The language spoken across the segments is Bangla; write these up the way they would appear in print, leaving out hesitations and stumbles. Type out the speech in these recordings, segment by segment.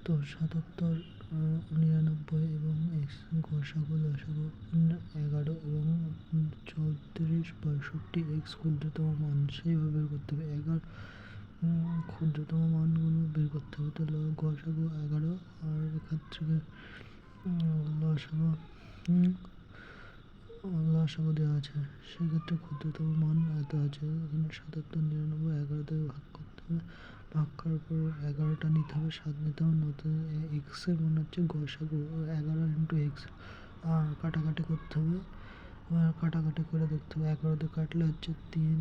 তো ৭৭, ৯৯ এবং গসাগু লসাগু ১১ এবং ৩৪, ৬২ এক্স ক্ষুদ্রতম মান সেইভাবে বের করতে হবে। ক্ষুদ্রতম মানগুলো বের করতে হবে। তো গসাগু ১১ আর এখান থেকে লসাগু দেওয়া আছে, সেক্ষেত্রে ক্ষুদ্রতম মান এত আছে। এখানে ৭৭, ৯৯, ১১ থেকে ভাগ করতে হবে। ভাগ করার পর ১১টা নিতে হবে, ৭ নিতে হবে, নতুন এক্সের মনে হচ্ছে গসাগু ১১ ইন্টু এক্স, আর কাটাকাটি করতে হবে। কাটাকাটি করে দেখতে হবে ১১ দিয়ে কাটলে হচ্ছে ৩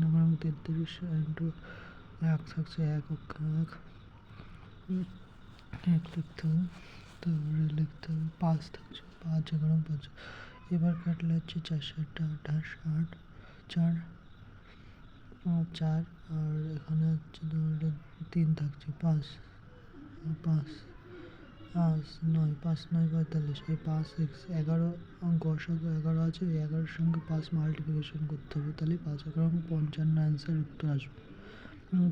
আমার ৩৩ ইন্টু ১ থাকছে ১ লিখতে হবে। তারপরে লিখতে হবে ৫ থাকছে ৫ ১১ ৫। এবার কাটলে হচ্ছে ৪ ৭ ২৮ ৮ ৪ আর এখানে হচ্ছে তোমার ৩ থাকছে ৫ ৫ ৯ ৫ ৯ ৪৫। এই ৫ এক্স ১১ গসাগু ১১ আছে, ওই ১১-এর সঙ্গে ৫ মাল্টিপ্লিকেশন করতে হবে, তাহলে ৫ ১১ ৫৫ অ্যান্সার উত্তর আসবে।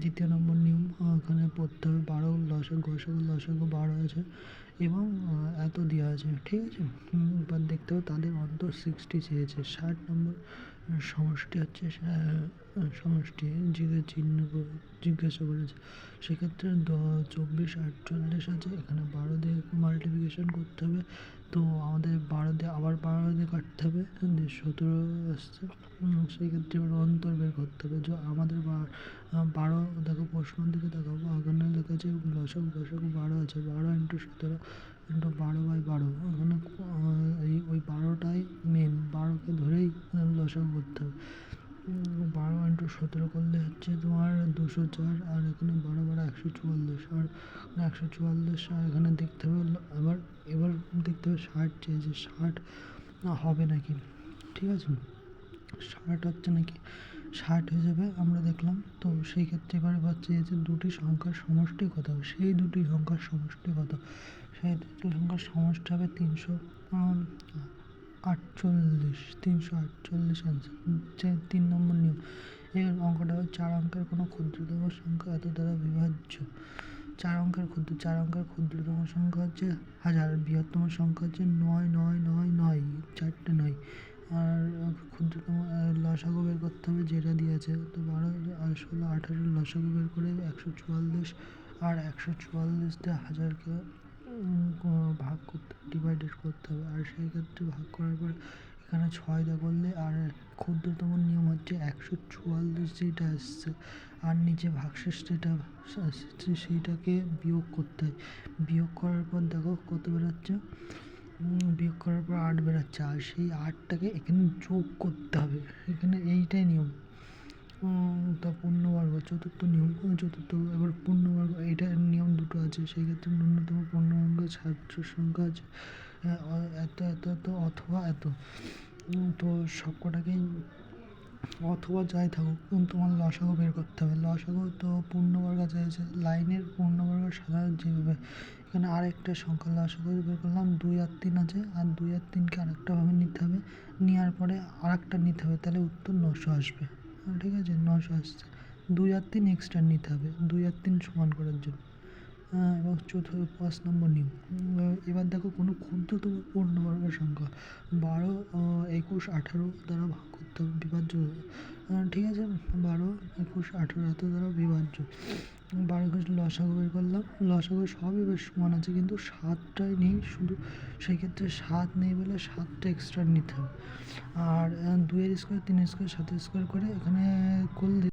দ্বিতীয় নম্বর নিয়ম ওখানে পড়তে হবে ১২ গসাগু লসাগু ১২ আছে এবং এত দেওয়া আছে, ঠিক আছে। এবার দেখতে হবে তাদের অন্তর 60 চেয়েছে। ৬০ নম্বর সমষ্টি হচ্ছে সমষ্টি চিহ্ন জিজ্ঞাসা করেছে, সেক্ষেত্রে ২৪ ৪৮ আছে, এখানে ১২ দিয়ে মাল্টিপ্লিকেশন করতে হবে। তো আমাদের ১২ দিয়ে আবার ১২ দিয়ে কাটতে হবে, ১৭ আসছে। সেই ক্ষেত্রে এবার অন্তর বের করতে হবে। আমাদের ১২ দেখো প্রশ্ন দিকে দেখো, ওখানে লেখা আছে লসাগু গসাগু ১২ আছে, ১২ ইন্টু ১৭ ইন্টু ১২/১২। ওখানে ওই ১২টাই মেন, ১২কে ধরেই লসাগু করতে হবে। ১২ ইন্টু ১৭ করলে হচ্ছে তোমার ২০৪, আর এখানে ১২ ১২ ১৪৪, আর ১৪৪, আর এখানে দেখতে হবে এবার দেখতে হবে ৬০ চেয়েছে, ৬০ হবে নাকি, ঠিক আছে। ৬০ হচ্ছে নাকি, ৬০ হয়ে যাবে আমরা দেখলাম। তো সেই ক্ষেত্রে এবার চেয়েছে দুটি সংখ্যার সমষ্টি কত হবে, সেই দুটি সংখ্যার সমষ্টি কত, সেই দুটি সংখ্যার সমষ্টি হবে ৩৪৮ অ্যান্সার। ৩ নম্বর নিয়ম, এই অঙ্কটা ৪ অঙ্কের কোনো ক্ষুদ্রতম সংখ্যা এত দ্বারা বিভাজ্য। ৪ অঙ্কের ক্ষুদ্রতম সংখ্যা হচ্ছে ১০০০, বৃহত্তম সংখ্যা হচ্ছে ৯৯৯৯, ৪টে ৯। আর ক্ষুদ্রতম লসাগু বের করতে হবে, যেটা দিয়েছে। তো ১২ আর ১৬ ১৮ লসাগু বের করে ১৪৪, আর ১৪৪ দিয়ে ১০০০কে ভাগ করতে ডিভাইডেড করতে হবে। আর সেই ক্ষেত্রে ভাগ করার পর এখানে ৬ দিয়ে করলে, আর ক্ষুদ্রতম নিয়ম হচ্ছে ১৪৪ যেটা আসছে আর নিচে ভাগশেষ যেটা আসছে সেইটাকে বিয়োগ করতে হয়। বিয়োগ করার পর দেখো কত বেরোচ্ছে, বিয়োগ করার পর ৮ বেরোচ্ছে, আর সেই ৮টাকে এখানে যোগ করতে হবে। এখানে এইটাই নিয়ম। তা পূর্ণবর্গ চতুর্থ নিয়ম, এবার পূর্ণবর্গ, এইটার নিয়ম দুটো আছে। সেই ক্ষেত্রে ন্যূনতম পূর্ণবর্গ ছাত্র সংখ্যা আছে এত এত এত অথবা এত। তো সবকটাকেই অথবা যাই থাকুক তোমার লসাগু বের করতে হবে। লসাগু তো পূর্ণবর্গ চাইছে, লাইনের পূর্ণবর্গ সাধারণ যেভাবে, এখানে আরেকটা সংখ্যা লসাগু বের করলাম ২ আর ৩ আছে, আর ২ আর ৩কে আরেকটাভাবে নিতে হবে, নেওয়ার পরে আরেকটা নিতে হবে, তাহলে উত্তর ৯০০ আসবে, ঠিক আছে। ৯০০ আসছে, ২ আর ৩ এক্সট্রা নিতে হবে ২ আর ৩ সমান করার জন্য। এবং ৫ নম্বর নিয়ম, এবার দেখো কোনো ক্ষুদ্রতম পূর্ণবর্গ সংখ্যা ১২ ২১ ১৮ দ্বারা ভাগ করতে হবে, বিভাজ্য, ঠিক আছে। ১২ ২১ ১৮ এত দ্বারা বিভাজ্য। ১২ ২১ লসাগু বের করলাম, লসাগু সবই বেশ সমান আছে, কিন্তু ৭টাই নেই শুধু, সেক্ষেত্রে ৭ নেই বলে ৭টা এক্সট্রা নিতে হবে। আর ২ এর স্কোয়ার ৩ এর স্কোয়ার ৭ এর স্কোয়ার করে এখানে করলে